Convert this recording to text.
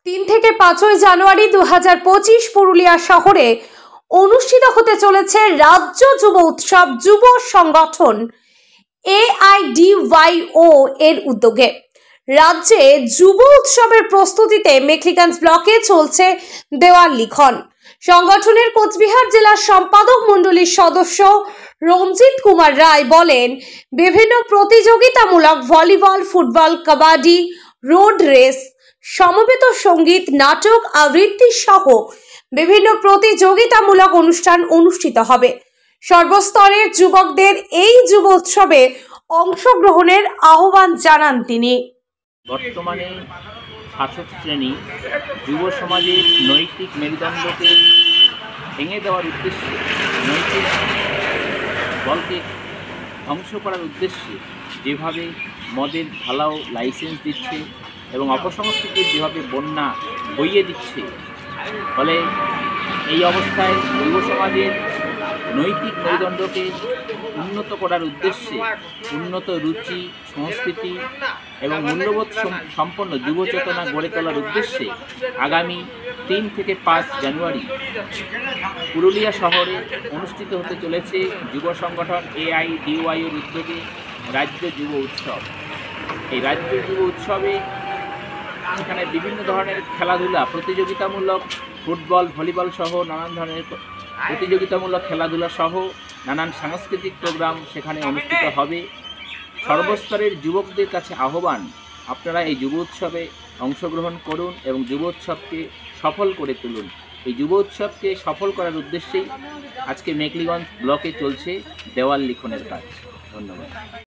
3 থেকে 5 জানুয়ারি 2025 পুরুলিয়া শহরে অনুষ্ঠিত হতে চলেছে রাজ্য যুব উৎসব যুব সংগঠন AIDYO এর উদ্যোগে। রাজ্যে যুব উৎসবের প্রস্তুতিতে মেখলিগঞ্জ ব্লকে চলছে দেওয়াল লিখন। সংগঠনের কোচবিহার জেলার সম্পাদক মণ্ডলীর সদস্য রঞ্জিত কুমার রায় বলেন, বিভিন্ন প্রতিযোগিতামূলক volleyball, football, kabaddi, road race, সমবেত সঙ্গীত, নাটক, আবৃত্তি সহ বিভিন্ন প্রতিযোগিতামূলক অনুষ্ঠান অনুষ্ঠিত হবে। সর্বস্তরের যুবকদের এই যুব উৎসবে অংশগ্রহণের আহ্বান জানান তিনি। বর্তমানে শাসক শ্রেণী যুব সমাজের নৈতিক মেরুদণ্ডকে ভেঙে দেওয়ার উদ্দেশ্যে, নৈতিক বলকে ধ্বংস করার উদ্দেশ্যে যেভাবে মদের ঢালাও লাইসেন্স দিচ্ছে এবং অপসংস্কৃতির যেভাবে বন্যা বইয়ে দিচ্ছে, ফলে এই অবস্থায় যুব সমাজের নৈতিক মেরুদণ্ডকে উন্নত করার উদ্দেশ্যে উন্নত রুচি, সংস্কৃতি এবং মূল্যবোধ সম্পন্ন যুব চেতনা গড়ে তোলার উদ্দেশ্যে আগামী 3 থেকে 5 জানুয়ারি পুরুলিয়া শহরে অনুষ্ঠিত হতে চলেছে যুব সংগঠন AIDYO এর উদ্যোগে রাজ্য যুব উৎসব। এই রাজ্য যুব উৎসবে সেখানে বিভিন্ন ধরনের খেলাধুলা, প্রতিযোগিতামূলক ফুটবল, ভলিবল সহ নানান ধরনের প্রতিযোগিতামূলক খেলাধুলা সহ নানান সাংস্কৃতিক প্রোগ্রাম সেখানে অনুষ্ঠিত হবে। সর্বস্তরের যুবকদের কাছে আহ্বান, আপনারা এই যুব উৎসবে অংশগ্রহণ করুন এবং যুব উৎসবকে সফল করে তুলুন। এই যুব উৎসবকে সফল করার উদ্দেশ্যেই আজকে মেখলিগঞ্জ ব্লকে চলছে দেওয়াল লিখনের কাজ। ধন্যবাদ।